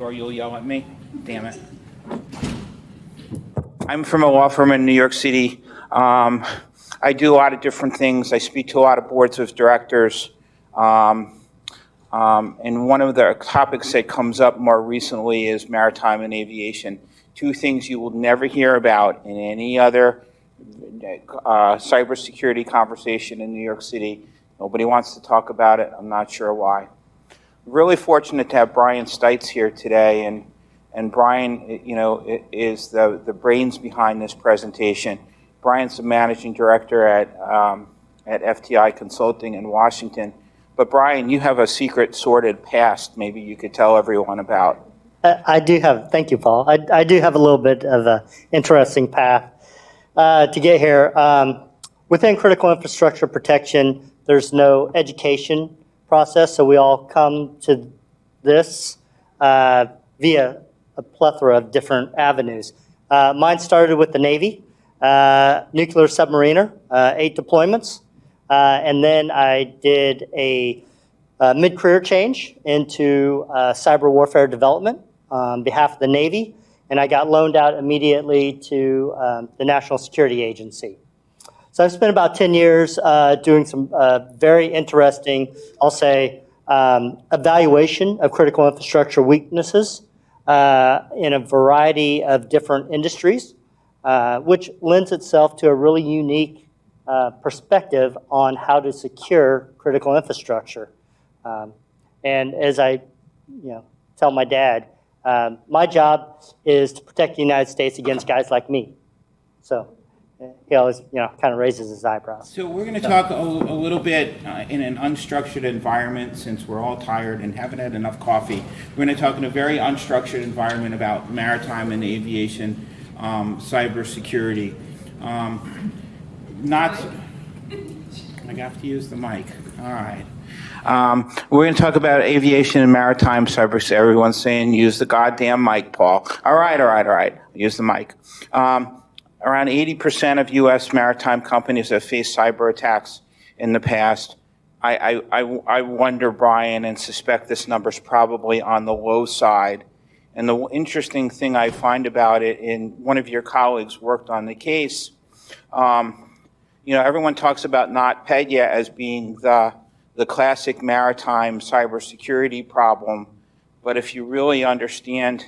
Or you'll yell at me? Damn it. I'm from a law firm in New York City. I do a lot of different things. I speak to a lot of boards of directors. And one of the topics that comes up more recently is maritime and aviation. Two things you will never hear about in any other cybersecurity conversation in New York City. Nobody wants to talk about it. I'm not sure why. Really fortunate to have Brian Stites here today, and Brian, is the brains behind this presentation. Brian's the managing director at FTI Consulting in Washington. But Brian, you have a secret sordid past maybe you could tell everyone about. I do have, thank you, Paul. I do have a little bit of an interesting path to get here. Within critical infrastructure protection, there's no education process, so we all come to this via a plethora of different avenues. Mine started with the Navy, nuclear submariner, 8 deployments, and then I did a mid-career change into cyber warfare development on behalf of the Navy, and I got loaned out immediately to the National Security Agency. So I've spent about 10 years doing some very interesting, I'll say, evaluation of critical infrastructure weaknesses in a variety of different industries, which lends itself to a really unique perspective on how to secure critical infrastructure. And as I tell my dad, my job is to protect the United States against guys like me. So he always, kind of raises his eyebrows. So we're going to talk a little bit in an unstructured environment, since we're all tired and haven't had enough coffee. We're going to talk in a very unstructured environment about maritime and aviation cybersecurity. I have to use the mic. All right. We're going to talk about aviation and maritime cybersecurity. Everyone's saying use the goddamn mic, Paul. All right. Use the mic. Around 80% of U.S. maritime companies have faced cyber attacks in the past. I wonder, Brian, and suspect this number's probably on the low side. And the interesting thing I find about it, and one of your colleagues worked on the case, everyone talks about NotPetya as being the classic maritime cybersecurity problem. But if you really understand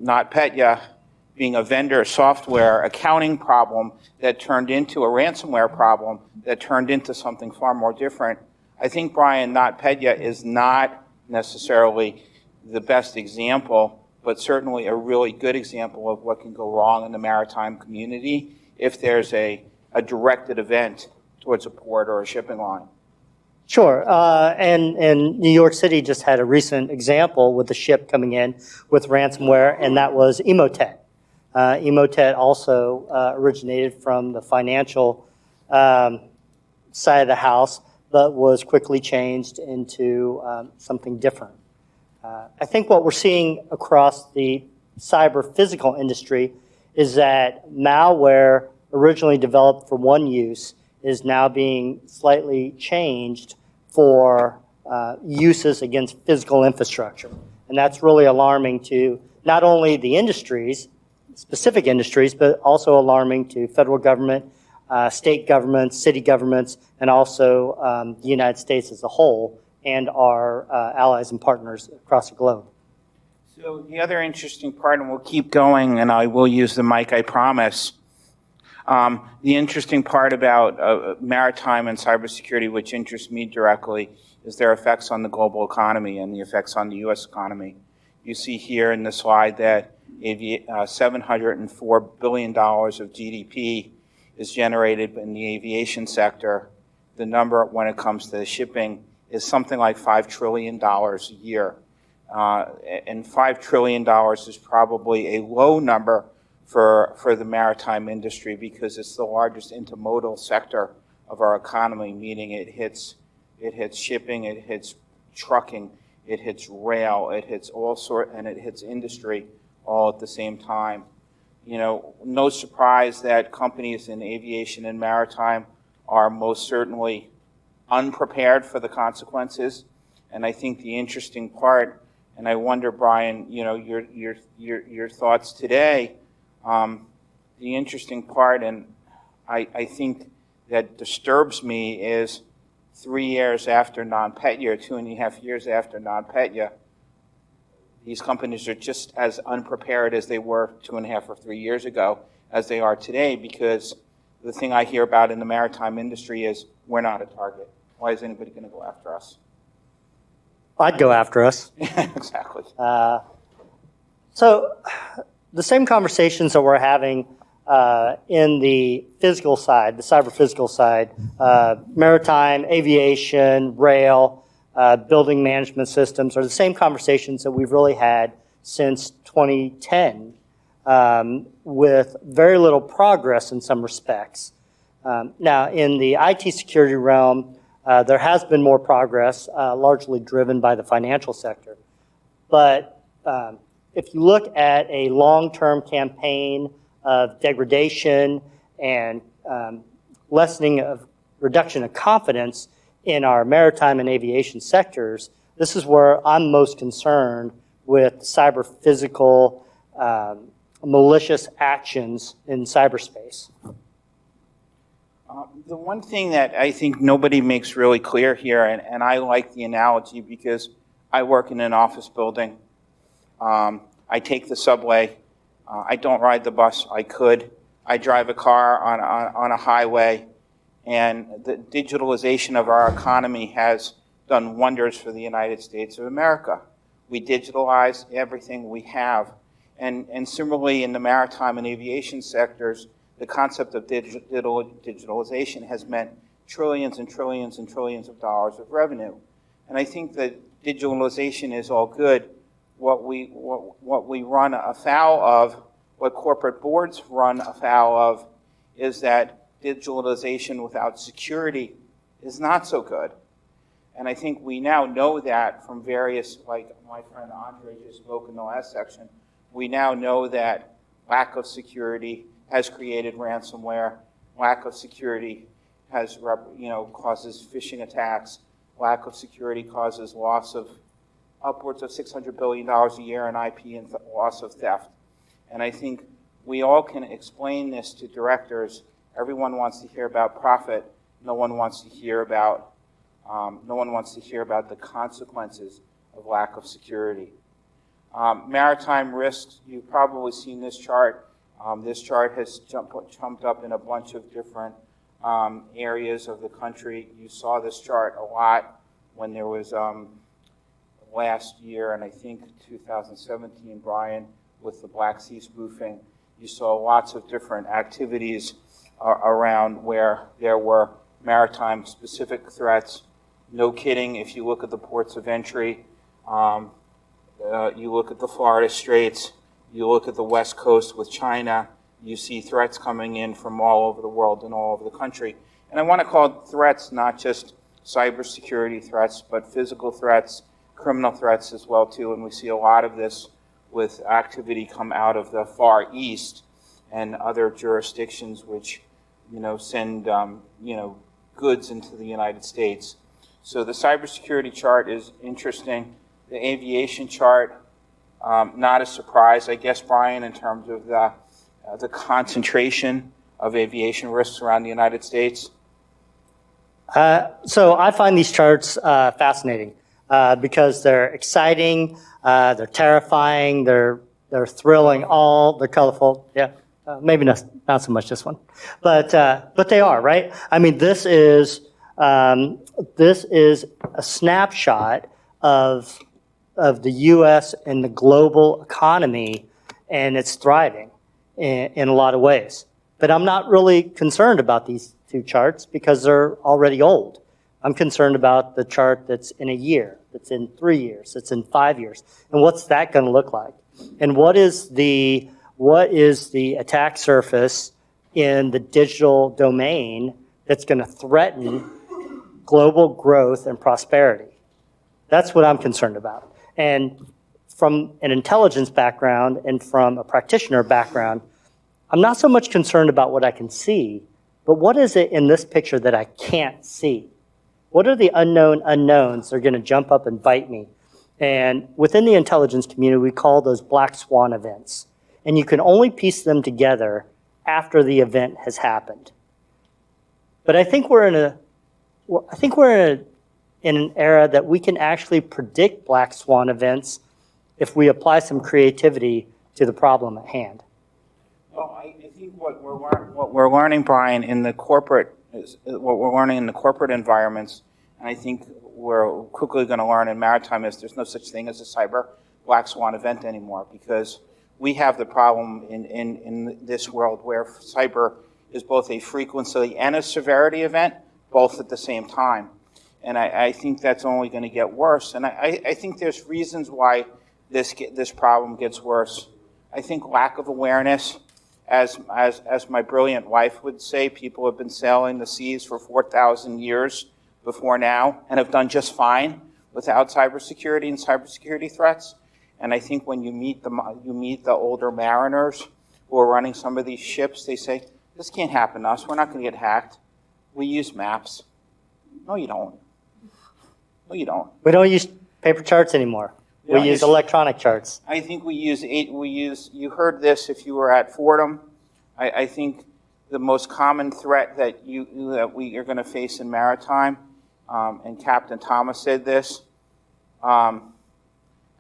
NotPetya being a vendor software accounting problem that turned into a ransomware problem that turned into something far more different, I think, Brian, NotPetya is not necessarily the best example, but certainly a really good example of what can go wrong in the maritime community if there's a directed event towards a port or a shipping line. Sure, and New York City just had a recent example with a ship coming in with ransomware, and that was Emotet. Emotet also originated from the financial side of the house, but was quickly changed into something different. I think what we're seeing across the cyber physical industry is that malware originally developed for one use is now being slightly changed for uses against physical infrastructure. And that's really alarming to not only the industries, specific industries, but also alarming to federal government, state governments, city governments, and also the United States as a whole, and our allies and partners across the globe. So the other interesting part, and we'll keep going, and I will use the mic, I promise. The interesting part about maritime and cybersecurity, which interests me directly, is their effects on the global economy and the effects on the U.S. economy. You see here in the slide that $704 billion of GDP is generated in the aviation sector. The number when it comes to shipping is something like $5 trillion a year. And $5 trillion is probably a low number for the maritime industry because it's the largest intermodal sector of our economy, meaning it hits shipping, it hits trucking, it hits rail, it hits and it hits industry all at the same time. No surprise that companies in aviation and maritime are most certainly unprepared for the consequences. And I think the interesting part And I wonder, Brian, your thoughts today. The interesting part, and I think that disturbs me, is 3 years after NotPetya, 2.5 years after NotPetya, these companies are just as unprepared as they were 2.5 or 3 years ago as they are today, because the thing I hear about in the maritime industry is we're not a target. Why is anybody going to go after us? I'd go after us. Exactly. So the same conversations that we're having in the physical side, the cyber physical side, maritime, aviation, rail, building management systems, are the same conversations that we've really had since 2010, with very little progress in some respects. Now, in the IT security realm, there has been more progress, largely driven by the financial sector. But if you look at a long-term campaign of degradation and lessening of reduction of confidence in our maritime and aviation sectors, this is where I'm most concerned with cyber physical malicious actions in cyberspace. The one thing that I think nobody makes really clear here, and I like the analogy because I work in an office building. I take the subway. I don't ride the bus. I could. I drive a car on a highway. And the digitalization of our economy has done wonders for the United States of America. We digitalize everything we have. And similarly, in the maritime and aviation sectors, the concept of digitalization has meant trillions and trillions and trillions of dollars of revenue. And I think that digitalization is all good. What we run afoul of, what corporate boards run afoul of, is that digitalization without security is not so good. And I think we now know that from various, like my friend Andre just spoke in the last section, we now know that lack of security has created ransomware. Lack of security has, causes phishing attacks. Lack of security causes loss of upwards of $600 billion a year in IP and loss of theft. And I think we all can explain this to directors. Everyone wants to hear about profit. No one wants to hear about the consequences of lack of security. Maritime risks. You've probably seen this chart. This chart has jumped up in a bunch of different areas of the country. You saw this chart a lot when there was last year, and I think 2017, Brian, with the Black Sea spoofing. You saw lots of different activities around where there were maritime specific threats. No kidding, if you look at the ports of entry, you look at the Florida Straits, you look at the West Coast with China, you see threats coming in from all over the world and all over the country. And I want to call it threats, not just cybersecurity threats, but physical threats, criminal threats as well too. And we see a lot of this with activity come out of the Far East and other jurisdictions which, send, goods into the United States. So the cybersecurity chart is interesting. The aviation chart, not a surprise, I guess, Brian, in terms of the concentration of aviation risks around the United States. So I find these charts fascinating because they're exciting, they're terrifying, they're thrilling, they're colorful. Yeah, maybe not so much this one, but they are, right? I mean, this is a snapshot of the U.S. and the global economy, and it's thriving in a lot of ways. But I'm not really concerned about these two charts because they're already old. I'm concerned about the chart that's in a year, that's in 3 years, that's in 5 years. And what's that going to look like? And what is the attack surface in the digital domain that's going to threaten global growth and prosperity? That's what I'm concerned about. And from an intelligence background and from a practitioner background, I'm not so much concerned about what I can see, but what is it in this picture that I can't see? What are the unknown unknowns that are going to jump up and bite me? And within the intelligence community, we call those black swan events. And you can only piece them together after the event has happened. But I think we're in an era that we can actually predict black swan events if we apply some creativity to the problem at hand. Well, I think what we're learning, Brian, in the corporate environments, and I think we're quickly going to learn in maritime, is there's no such thing as a cyber black swan event anymore, because we have the problem in this world where cyber is both a frequency and a severity event, both at the same time. And I think that's only going to get worse. And I think there's reasons why this problem gets worse. I think lack of awareness, as my brilliant wife would say, people have been sailing the seas for 4,000 years before now and have done just fine without cybersecurity and cybersecurity threats. And I think when you meet the older mariners who are running some of these ships, they say, this can't happen to us. We're not going to get hacked. We use maps. No, you don't. No, you don't. We don't use paper charts anymore. We use electronic charts. I think you heard this if you were at Fordham. I think the most common threat that we are going to face in maritime, and Captain Thomas said this, how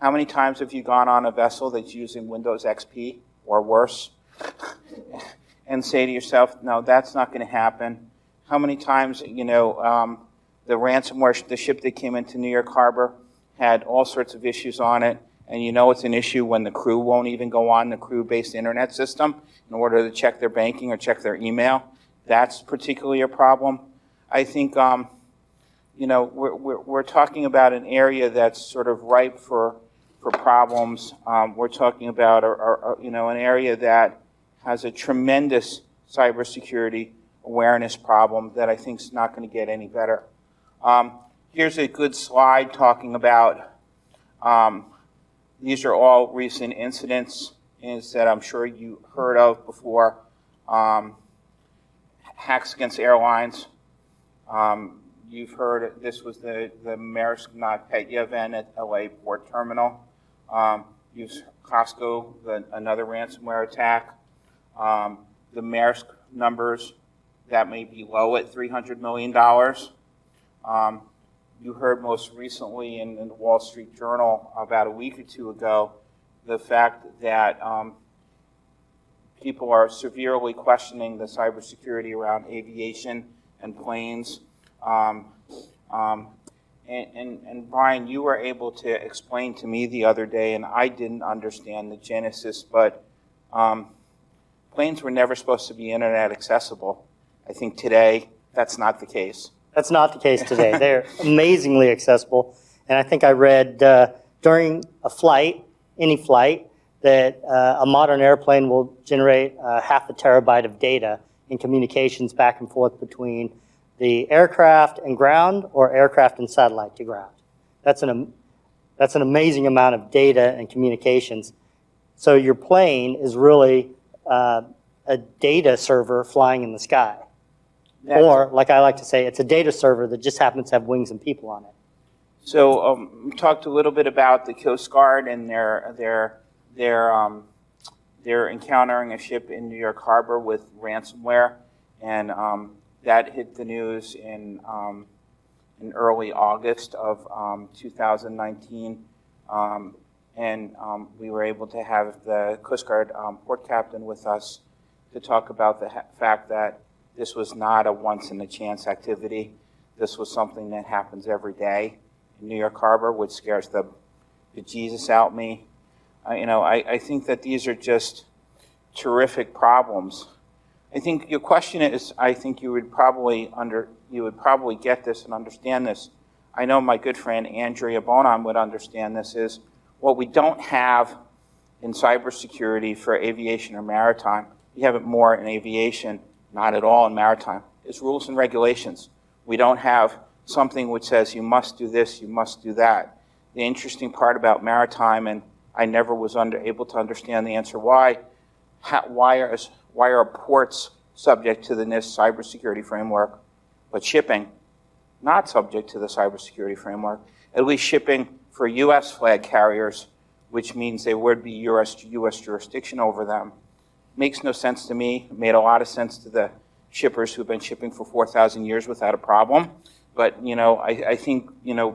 many times have you gone on a vessel that's using Windows XP or worse and say to yourself, no, that's not going to happen? How many times, the ransomware, the ship that came into New York Harbor had all sorts of issues on it, and it's an issue when the crew won't even go on the crew-based internet system in order to check their banking or check their email. That's particularly a problem. I think, we're talking about an area that's sort of ripe for problems. We're talking about, an area that has a tremendous cybersecurity awareness problem that I think is not going to get any better. Here's a good slide talking about, these are all recent incidents that I'm sure you heard of before. Hacks against airlines. You've heard this was the Maersk NotPetya event at LA Port Terminal. Costco, another ransomware attack. The Maersk numbers, that may be low at $300 million. You heard most recently in the Wall Street Journal about a week or two ago the fact that people are severely questioning the cybersecurity around aviation and planes. And Brian, you were able to explain to me the other day, and I didn't understand the genesis, but planes were never supposed to be internet accessible. I think today that's not the case. That's not the case today. They're amazingly accessible. And I think I read during a flight, any flight, that a modern airplane will generate 0.5 terabyte of data in communications back and forth between the aircraft and ground or aircraft and satellite to ground. That's an amazing amount of data and communications. So your plane is really a data server flying in the sky. Or, like I like to say, it's a data server that just happens to have wings and people on it. So we talked a little bit about the Coast Guard and they're encountering a ship in New York Harbor with ransomware, and that hit the news in early August of 2019, and we were able to have the Coast Guard port captain with us to talk about the fact that this was not a once-in-a-chance activity. This was something that happens every day in New York Harbor, which scares the bejesus out me. I think that these are just terrific problems. I think your question is, I think you would probably get this and understand this. I know my good friend Andrea Bonan would understand this, is what we don't have in cybersecurity for aviation or maritime. We have it more in aviation, not at all in maritime. It's rules and regulations. We don't have something which says you must do this, you must do that. The interesting part about maritime, and I never was able to understand the answer why are ports subject to the NIST cybersecurity framework, but shipping not subject to the cybersecurity framework? At least shipping for U.S. flag carriers, which means there would be U.S. jurisdiction over them. Makes no sense to me. It made a lot of sense to the shippers who've been shipping for 4,000 years without a problem. But, I think,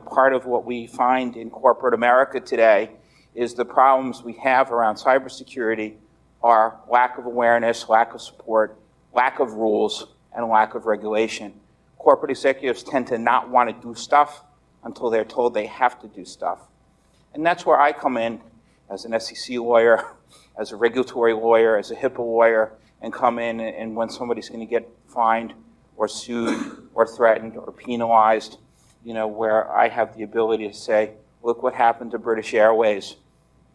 part of what we find in corporate America today is the problems we have around cybersecurity are lack of awareness, lack of support, lack of rules, and lack of regulation. Corporate executives tend to not want to do stuff until they're told they have to do stuff. And that's where I come in as an SEC lawyer, as a regulatory lawyer, as a HIPAA lawyer, and come in and when somebody's going to get fined or sued or threatened or penalized, where I have the ability to say, look what happened to British Airways.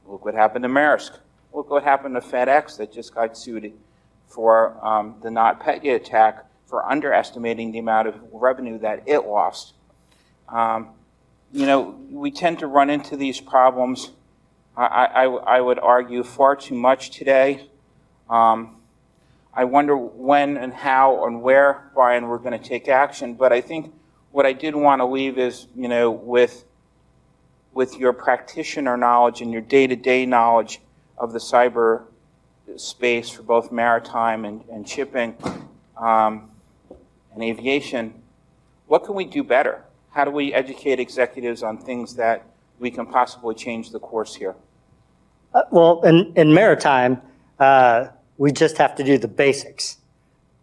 Look what happened to Maersk. Look what happened to FedEx that just got sued for the NotPetya attack for underestimating the amount of revenue that it lost. We tend to run into these problems, I would argue, far too much today. I wonder when and how and where, Brian, we're going to take action. But I think what I did want to leave is, with your practitioner knowledge and your day-to-day knowledge of the cyber space for both maritime and shipping and aviation, what can we do better? How do we educate executives on things that we can possibly change the course here? Well, in maritime, we just have to do the basics.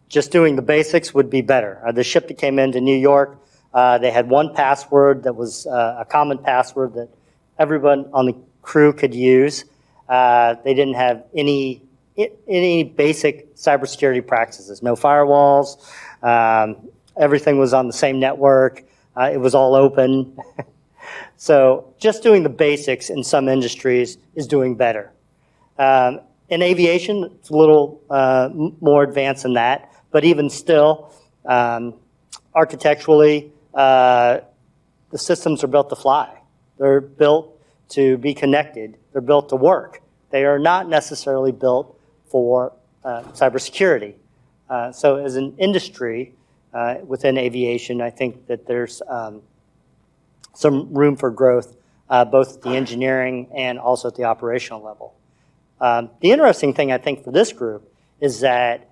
Just doing the basics would be better. The ship that came into New York, they had one password that was a common password that everyone on the crew could use. They didn't have any basic cybersecurity practices, no firewalls. Everything was on the same network. It was all open. So just doing the basics in some industries is doing better. In aviation, it's a little more advanced than that, but even still, architecturally, the systems are built to fly. They're built to be connected. They're built to work. They are not necessarily built for cybersecurity. So as an industry within aviation, I think that there's some room for growth, both at the engineering and also at the operational level. The interesting thing, I think, for this group is that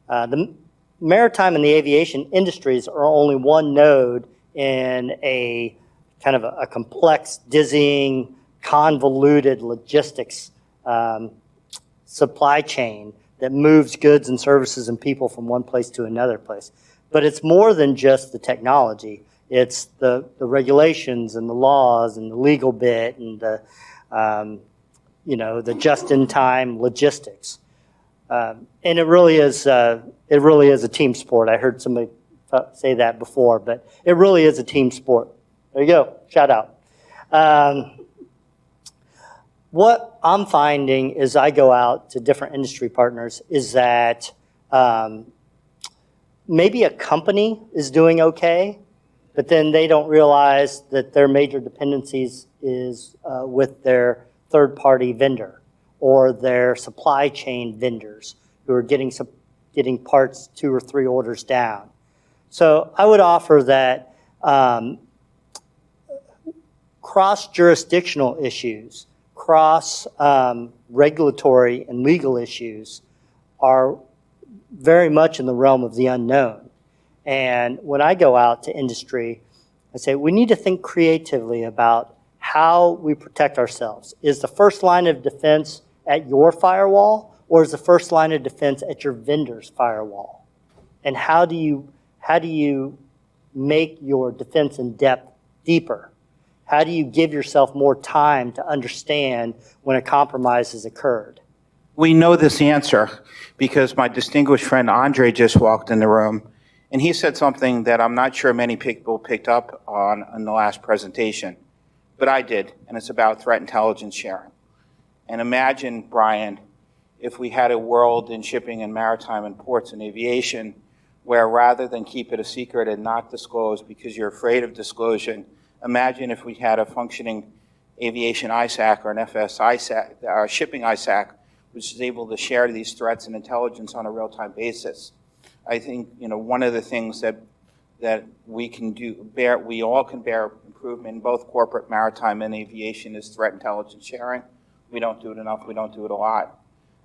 the maritime and the aviation industries are only one node in a kind of a complex, dizzying, convoluted logistics supply chain that moves goods and services and people from one place to another place. But it's more than just the technology. It's the regulations and the laws and the legal bit and the just-in-time logistics. And it really is a team sport. I heard somebody say that before, but it really is a team sport. There you go. Shout out. What I'm finding as I go out to different industry partners is that maybe a company is doing okay, but then they don't realize that their major dependencies is with their third-party vendor or their supply chain vendors who are getting parts 2 or 3 orders down. So I would offer that cross-jurisdictional issues, cross-regulatory and legal issues are very much in the realm of the unknown. And when I go out to industry, I say we need to think creatively about how we protect ourselves. Is the first line of defense at your firewall, or is the first line of defense at your vendor's firewall? And how do you make your defense in depth deeper? How do you give yourself more time to understand when a compromise has occurred? We know this answer because my distinguished friend Andre just walked in the room, and he said something that I'm not sure many people picked up on in the last presentation, but I did, and it's about threat intelligence sharing. And imagine, Brian, if we had a world in shipping and maritime and ports and aviation where rather than keep it a secret and not disclose because you're afraid of disclosure, imagine if we had a functioning aviation ISAC or an FS ISAC, or shipping ISAC, which is able to share these threats and intelligence on a real-time basis. I think one of the things that we can do, we all can bear improvement in both corporate, maritime, and aviation is threat intelligence sharing. We don't do it enough. We don't do it a lot.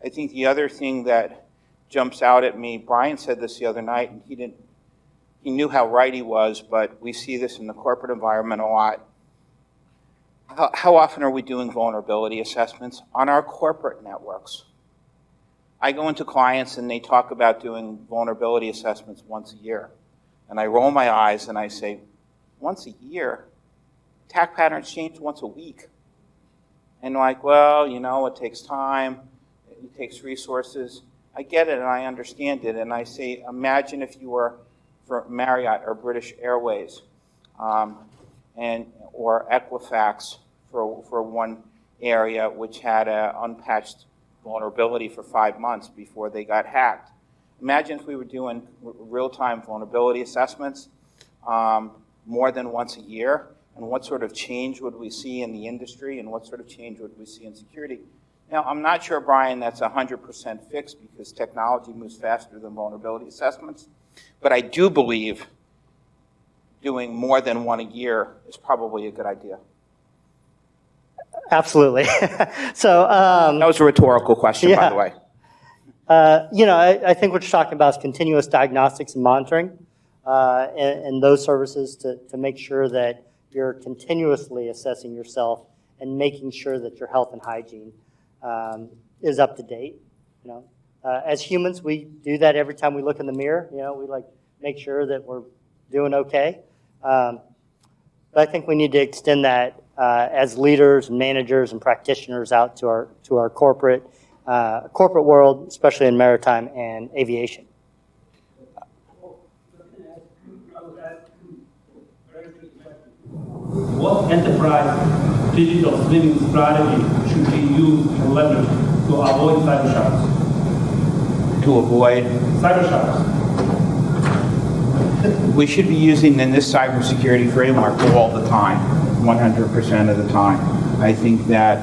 I think the other thing that jumps out at me, Brian said this the other night, and he knew how right he was, but we see this in the corporate environment a lot. How often are we doing vulnerability assessments on our corporate networks? I go into clients and they talk about doing vulnerability assessments once a year. And I roll my eyes and I say, once a year? Attack patterns change once a week. And like, well, you know, it takes time, it takes resources. I get it and I understand it. And I say, imagine if you were for Marriott or British Airways or Equifax for one area which had an unpatched vulnerability for 5 months before they got hacked. Imagine if we were doing real-time vulnerability assessments more than once a year, and what sort of change would we see in the industry, and what sort of change would we see in security? Now, I'm not sure, Brian, that's 100% fixed because technology moves faster than vulnerability assessments, but I do believe doing more than one a year is probably a good idea. Absolutely. So that was a rhetorical question, by the way. You know, I think what you're talking about is continuous diagnostics and monitoring, and those services to make sure that you're continuously assessing yourself and making sure that your health and hygiene is up to date. You know, as humans, we do that every time we look in the mirror. You know, we like make sure that we're doing okay. But I think we need to extend that as leaders and managers and practitioners out to our corporate world, especially in maritime and aviation. What enterprise digital screening strategy should be used and leveraged to avoid cyber shocks? To avoid? Cyber shocks. We should be using in this cybersecurity framework all the time, 100% of the time. I think that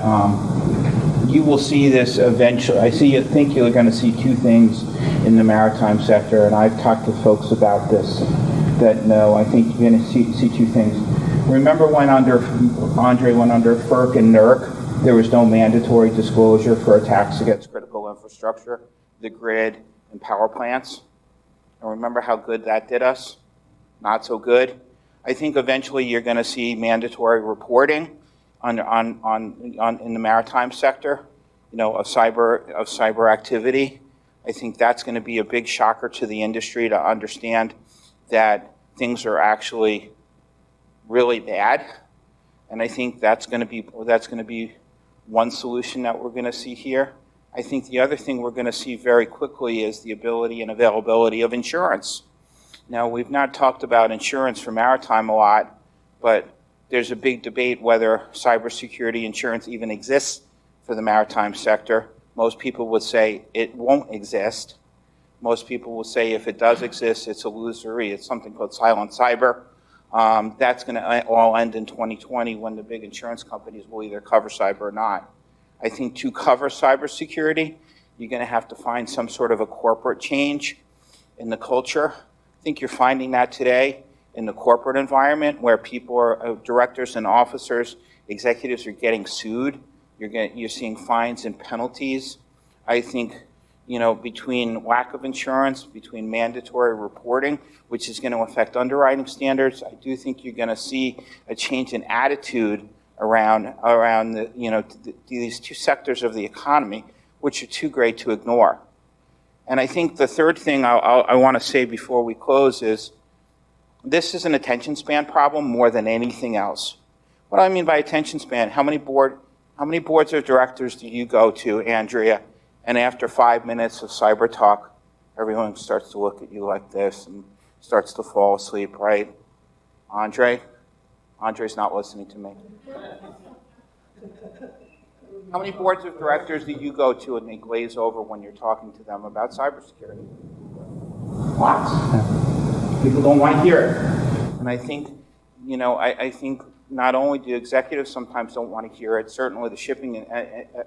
you will see this eventually. I think you're going to see two things in the maritime sector, and I've talked to folks about this that know. I think you're going to see two things. Remember when Andre went under FERC and NERC, there was no mandatory disclosure for attacks against critical infrastructure, the grid, and power plants? And remember how good that did us? Not so good. I think eventually you're going to see mandatory reporting in the maritime sector, you know, of cyber activity. I think that's going to be a big shocker to the industry to understand that things are actually really bad. And I think that's going to be one solution that we're going to see here. I think the other thing we're going to see very quickly is the ability and availability of insurance. Now, we've not talked about insurance for maritime a lot, but there's a big debate whether cybersecurity insurance even exists for the maritime sector. Most people would say it won't exist. Most people will say if it does exist, it's illusory. It's something called silent cyber. That's going to all end in 2020 when the big insurance companies will either cover cyber or not. I think to cover cybersecurity, you're going to have to find some sort of a corporate change in the culture. I think you're finding that today in the corporate environment where people are, directors and officers, executives are getting sued. You're seeing fines and penalties. I think, you know, between lack of insurance, between mandatory reporting, which is going to affect underwriting standards, I do think you're going to see a change in attitude around the, you know, these two sectors of the economy, which are too great to ignore. And I think the third thing I want to say before we close is this is an attention span problem more than anything else. What do I mean by attention span? How many boards of directors do you go to, Andrea, and after 5 minutes of cyber talk, everyone starts to look at you like this and starts to fall asleep, right? Andre's not listening to me. How many boards of directors do you go to and they glaze over when you're talking to them about cybersecurity? What? People don't want to hear it. And I think, you know, I think not only do executives sometimes don't want to hear it, certainly the shipping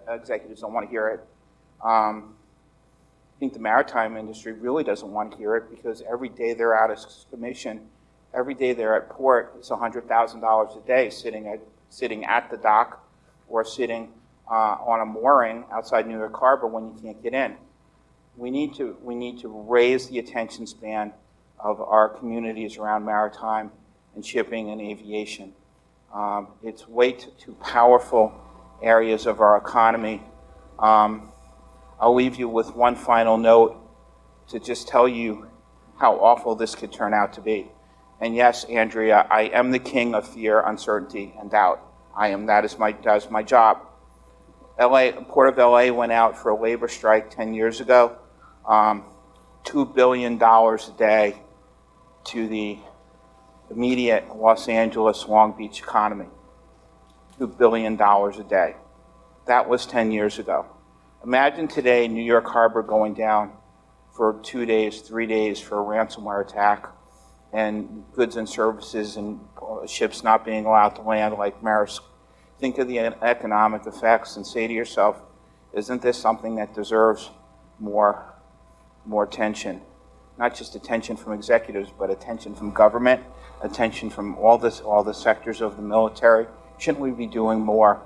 executives don't want to hear it. I think the maritime industry really doesn't want to hear it because every day they're out of commission, every day they're at port, it's $100,000 a day sitting at the dock or sitting on a mooring outside New York Harbor when you can't get in. We need to raise the attention span of our communities around maritime and shipping and aviation. It's way too powerful areas of our economy. I'll leave you with one final note to just tell you how awful this could turn out to be. And yes, Andrea, I am the king of fear, uncertainty, and doubt. That is my job. Port of LA went out for a labor strike 10 years ago. $2 billion a day to the immediate Los Angeles, Long Beach economy. $2 billion a day. That was 10 years ago. Imagine today New York Harbor going down for 2 days, 3 days for a ransomware attack, and goods and services and ships not being allowed to land like Maersk. Think of the economic effects and say to yourself, isn't this something that deserves more attention? Not just attention from executives, but attention from government, attention from all the sectors of the military. Shouldn't we be doing more?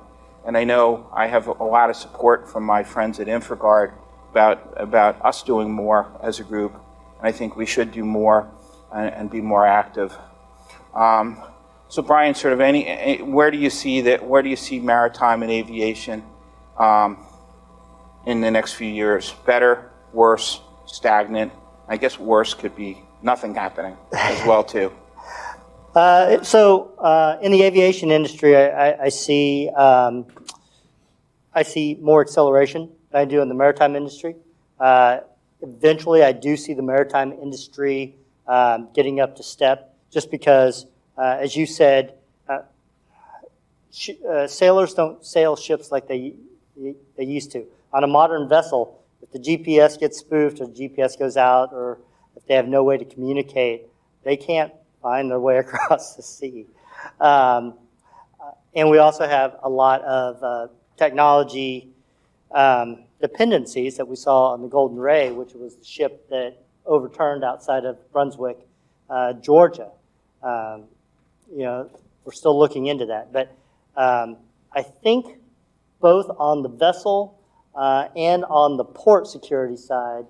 And I know I have a lot of support from my friends at InfraGard about us doing more as a group, and I think we should do more and be more active. So Brian, sort of where do you see maritime and aviation in the next few years? Better, worse, stagnant? I guess worse could be nothing happening as well too. So in the aviation industry, I see more acceleration than I do in the maritime industry. Eventually, I do see the maritime industry getting up to step, just because, as you said, sailors don't sail ships like they used to. On a modern vessel, if the GPS gets spoofed or the GPS goes out, or if they have no way to communicate, they can't find their way across the sea. And we also have a lot of technology dependencies that we saw on the Golden Ray, which was the ship that overturned outside of Brunswick, Georgia. We're still looking into that. But I think both on the vessel and on the port security side,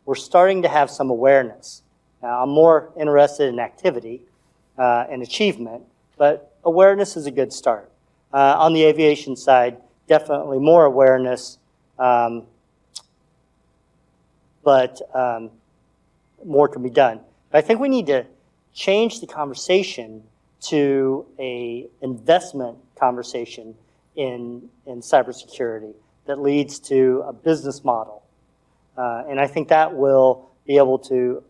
we're starting to have some awareness. Now, I'm more interested in activity and achievement, but awareness is a good start. On the aviation side, definitely more awareness, but more can be done. But I think we need to change the conversation to an investment conversation in cybersecurity that leads to a business model. And I think that will be able to,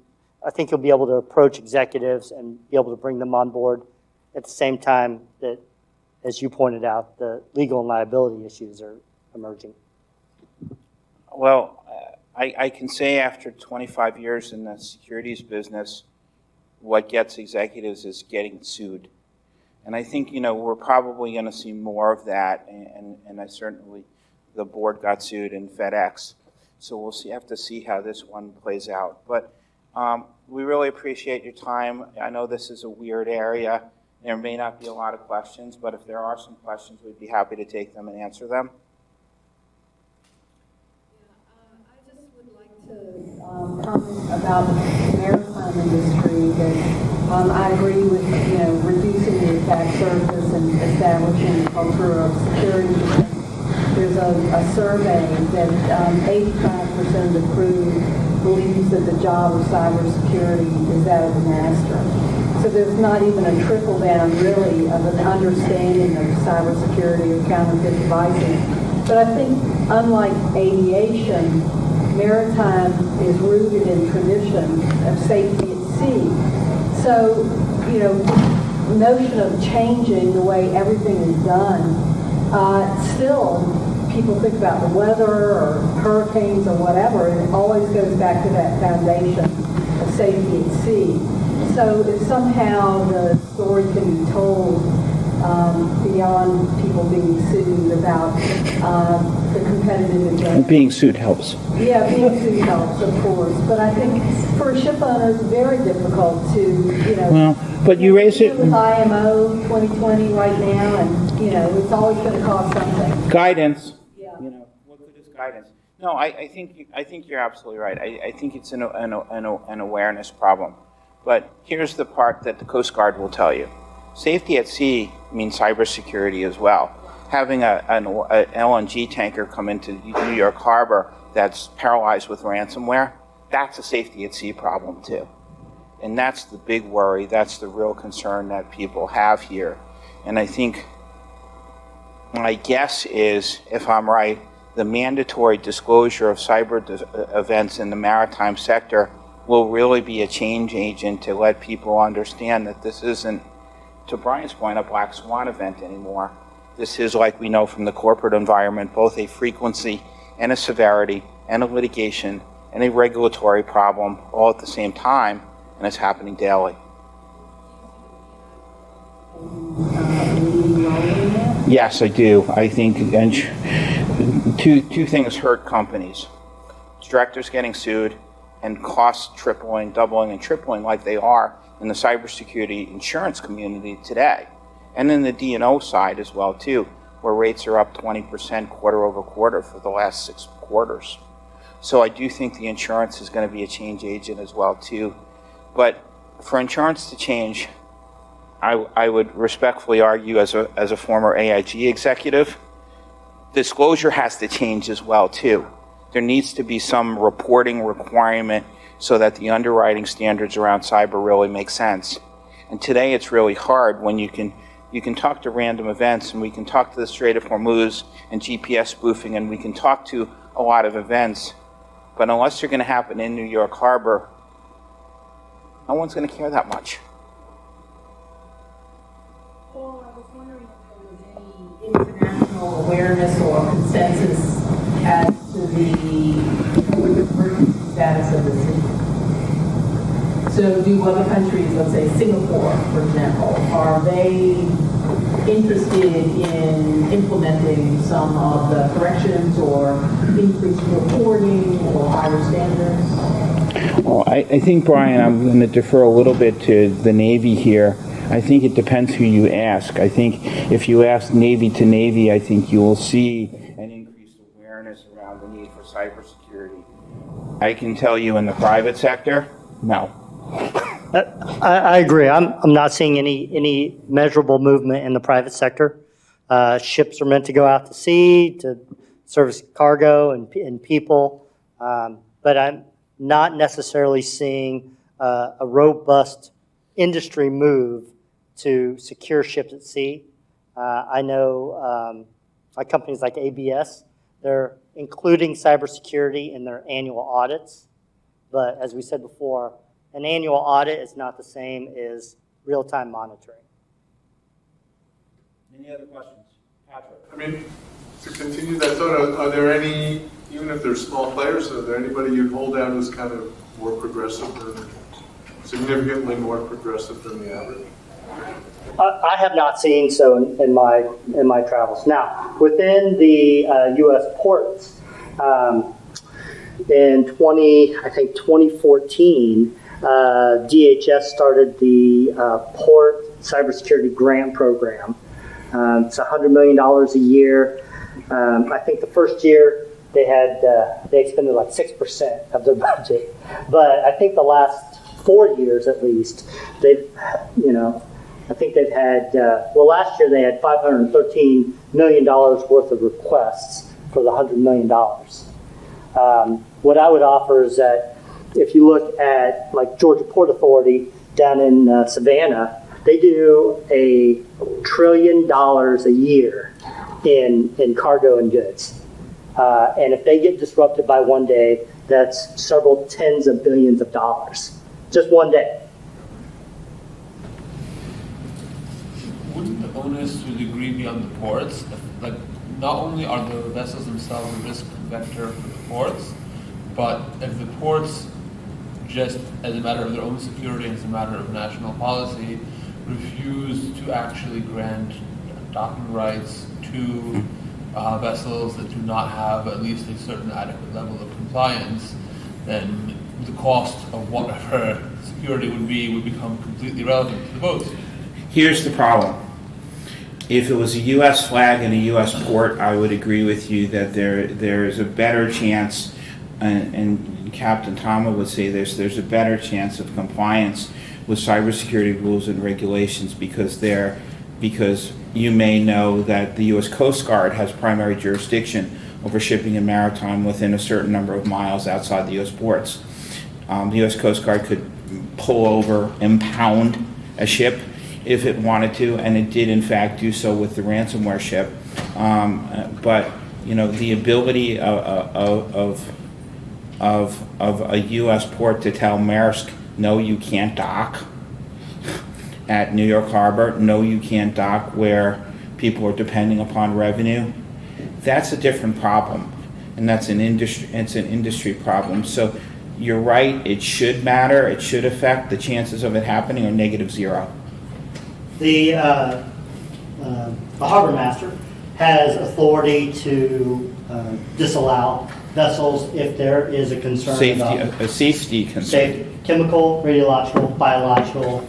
I think you'll be able to approach executives and be able to bring them on board at the same time that, as you pointed out, the legal and liability issues are emerging. Well, I can say after 25 years in the securities business, what gets executives is getting sued. And I think, we're probably going to see more of that, and I certainly, the board got sued in FedEx. So we'll have to see how this one plays out. But we really appreciate your time. I know this is a weird area. There may not be a lot of questions, but if there are some questions, we'd be happy to take them and answer them. I just would like to comment about the maritime industry. That I agree with reducing the attack surface and establishing a culture of security. There's a survey that 85% of the crew believes that the job of cybersecurity is that of the master. So there's not even a trickle down, really, of an understanding of cybersecurity or counterfeit devices. But I think, unlike aviation, maritime is rooted in tradition of safety at sea. So, the notion of changing the way everything is done, still, people think about the weather or hurricanes or whatever, and it always goes back to that foundation of safety at sea. So if somehow the story can be told beyond people being sued about the competitive advantage. Being sued helps. Yeah, being sued helps, of course, but I think for a ship owner, it's very difficult to, Well, but you raise it. with IMO 2020 right now, and, it's always going to cost something. Guidance. Yeah. What good is guidance? No, I think you're absolutely right. I think it's an awareness problem. But here's the part that the Coast Guard will tell you. Safety at sea means cybersecurity as well. Having an LNG tanker come into New York Harbor that's paralyzed with ransomware, that's a safety at sea problem too. And that's the big worry, that's the real concern that people have here. And I think my guess is, if I'm right, the mandatory disclosure of cyber events in the maritime sector will really be a change agent to let people understand that this isn't, to Brian's point, a black swan event anymore. This is, like we know from the corporate environment, both a frequency and a severity and a litigation and a regulatory problem all at the same time, and it's happening daily. Yes, I do. I think two things hurt companies. Directors getting sued and costs tripling, doubling, and tripling like they are in the cybersecurity insurance community today. And in the D&O side as well, too, where rates are up 20% quarter over quarter for the last 6 quarters. So I do think the insurance is going to be a change agent as well, too. But for insurance to change, I would respectfully argue as a former AIG executive, disclosure has to change as well, too. There needs to be some reporting requirement so that the underwriting standards around cyber really make sense. And today it's really hard when you can talk to random events, and we can talk to the Strait of Hormuz and GPS spoofing, and we can talk to a lot of events, but unless they're going to happen in New York Harbor, no one's going to care that much. Well, I was wondering if there was any international awareness or consensus as to the emergency status of the city. So do other countries, let's say Singapore, for example, are they interested in implementing some of the corrections or increased reporting or higher standards? Well, I think, Brian, I'm going to defer a little bit to the Navy here. I think it depends who you ask. I think if you ask Navy to Navy, I think you will see an increased awareness around the need for cybersecurity. I can tell you in the private sector, no. I agree. I'm not seeing any measurable movement in the private sector. Ships are meant to go out to sea to service cargo and people, but I'm not necessarily seeing a robust industry move to secure ships at sea. I know like companies like ABS, they're including cybersecurity in their annual audits, but as we said before, an annual audit is not the same as real-time monitoring. Any other questions? Patrick? I mean, to continue that thought, are there any, even if they're small players, are there anybody you'd hold out as kind of more progressive than, significantly more progressive than the average? I have not seen so in my travels. Now, within the U.S. ports, in 2014, DHS started the Port Cybersecurity Grant Program. It's $100 million a year. I think the first year they expended like 6% of their budget, but I think the last 4 years at least, I think they've had, last year they had $513 million worth of requests for the $100 million. What I would offer is that if you look at like Georgia Port Authority down in Savannah, they do $1 trillion a year in cargo and goods. And if they get disrupted by one day, that's several tens of billions of dollars. Just one day. Wouldn't the onus to a degree be on the ports? Like, not only are the vessels themselves a risk vector for the ports, but if the ports, just as a matter of their own security and as a matter of national policy, refuse to actually grant docking rights to vessels that do not have at least a certain adequate level of compliance, then the cost of whatever security would become completely irrelevant to the boats. Here's the problem. If it was a U.S. flag and a U.S. port, I would agree with you that there's a better chance, and Captain Tama would say there's a better chance of compliance with cybersecurity rules and regulations because you may know that the U.S. Coast Guard has primary jurisdiction over shipping and maritime within a certain number of miles outside the U.S. ports. The U.S. Coast Guard could pull over, impound a ship if it wanted to, and it did in fact do so with the ransomware ship. But the ability of a U.S. port to tell Maersk, no, you can't dock at New York Harbor, no, you can't dock where people are depending upon revenue, that's a different problem, and it's an industry problem. So you're right, it should matter, it should affect. The chances of it happening are -0. The harbor master has authority to disallow vessels if there is a concern about A safety concern. safety, chemical, radiological, biological,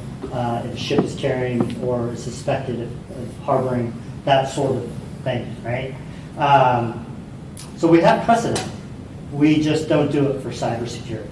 if a ship is carrying or is suspected of harboring that sort of thing, right? So we have precedent. We just don't do it for cybersecurity.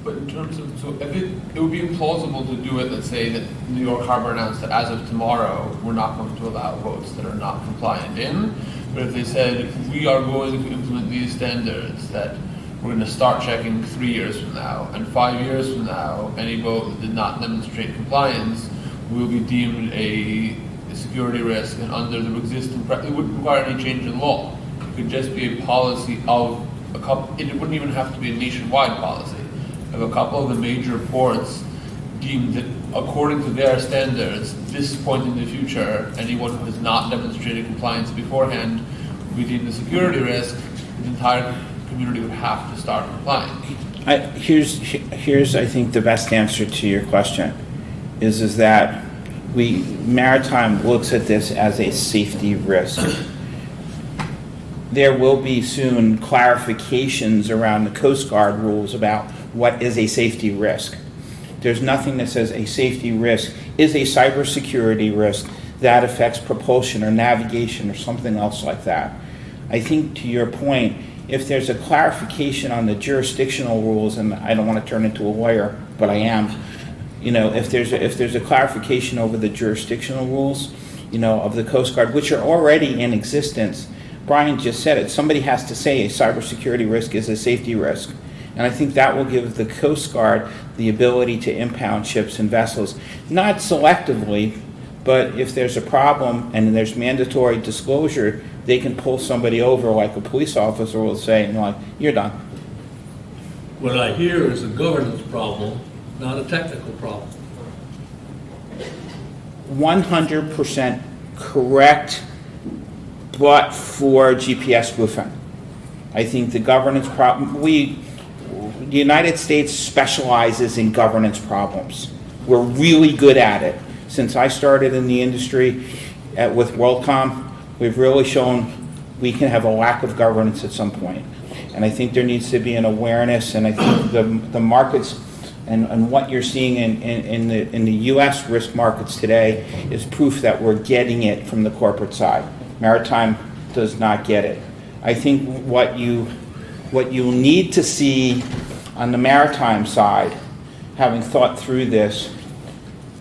But in terms of, so if it would be implausible to do it, let's say that New York Harbor announced that as of tomorrow, we're not going to allow boats that are not compliant in. But if they said, we are going to implement these standards, that we're going to start checking 3 years from now, and 5 years from now, any boat that did not demonstrate compliance will be deemed a security risk, and under the existing, it wouldn't require any change in law. It could just be a policy of a couple, it wouldn't even have to be a nationwide policy. Of a couple of the major ports deemed that according to their standards, this point in the future, anyone who has not demonstrated compliance beforehand would be deemed a security risk, the entire community would have to start complying. Here's I think the best answer to your question is that Maritime looks at this as a safety risk. There will be soon clarifications around the Coast Guard rules about what is a safety risk. There's nothing that says a safety risk is a cybersecurity risk that affects propulsion or navigation or something else like that. I think to your point, if there's a clarification on the jurisdictional rules, and I don't want to turn into a lawyer, but I am, if there's a clarification over the jurisdictional rules, of the Coast Guard, which are already in existence, Brian just said it, somebody has to say a cybersecurity risk is a safety risk. And I think that will give the Coast Guard the ability to impound ships and vessels, not selectively, but if there's a problem and there's mandatory disclosure, they can pull somebody over like a police officer will say, and like, you're done. What I hear is a governance problem, not a technical problem. 100% correct, but for GPS spoofing. I think the governance problem, the United States specializes in governance problems. We're really good at it. Since I started in the industry with WorldCom, we've really shown we can have a lack of governance at some point. And I think there needs to be an awareness, and I think the markets and what you're seeing in the U.S. risk markets today is proof that we're getting it from the corporate side. Maritime does not get it. I think what you need to see on the maritime side, having thought through this,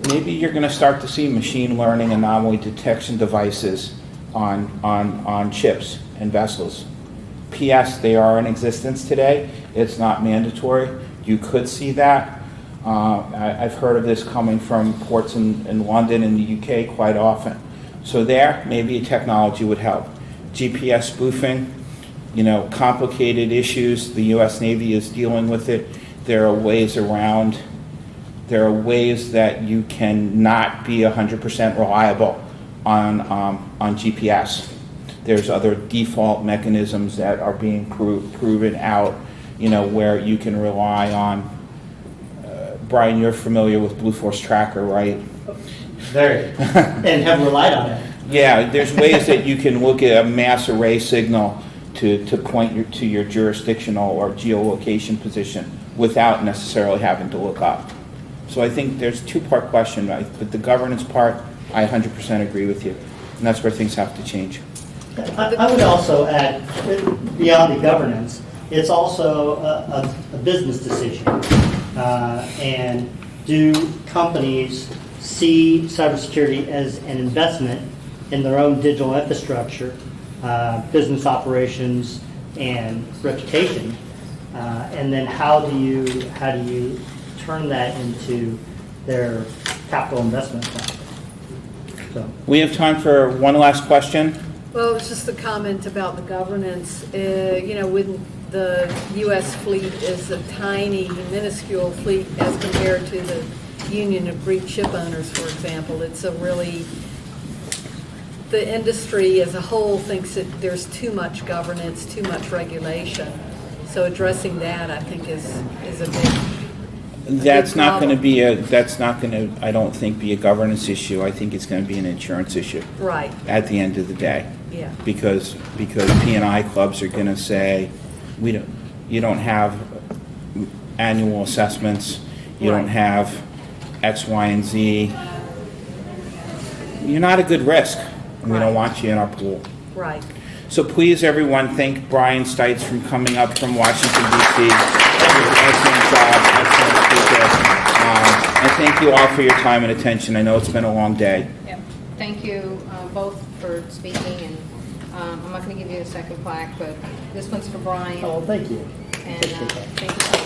maybe you're going to start to see machine learning anomaly detection devices on ships and vessels. P.S. They are in existence today. It's not mandatory. You could see that. I've heard of this coming from ports in London and the UK quite often. So there, maybe a technology would help. GPS spoofing, complicated issues. The U.S. Navy is dealing with it. There are ways around. There are ways that you cannot be 100% reliable on GPS. There's other default mechanisms that are being proven out, where you can rely on. Brian, you're familiar with Blue Force Tracker, right? Very. And have relied on it. Yeah, there's ways that you can look at a mass array signal to point to your jurisdictional or geolocation position without necessarily having to look up. So I think there's a two-part question, right? But the governance part, I 100% agree with you. And that's where things have to change. I would also add, beyond the governance, it's also a business decision. And do companies see cybersecurity as an investment in their own digital infrastructure, business operations, and reputation? And then how do you turn that into their capital investment plan? So. We have time for one last question. Well, it's just a comment about the governance. When the U.S. fleet is a tiny, minuscule fleet as compared to the Union of Greek ship owners, for example, it's a really, the industry as a whole thinks that there's too much governance, too much regulation. So addressing that, I think, is a big That's not going to problem. be I don't think, be a governance issue. I think it's going to be an insurance issue. Right. At the end of the day. Yeah. Because P&I clubs are going to say, you don't have annual assessments, you don't have X, Y, and Z. You're not a good risk, and we don't want you in our pool. Right. So please, everyone, thank Brian Stites for coming up from Washington, D.C. Excellent job, excellent speaker. And thank you all for your time and attention. I know it's been a long day. Yep. Thank you both for speaking, and I'm not going to give you a second plaque, but this one's for Brian. Oh, thank you. And thank you.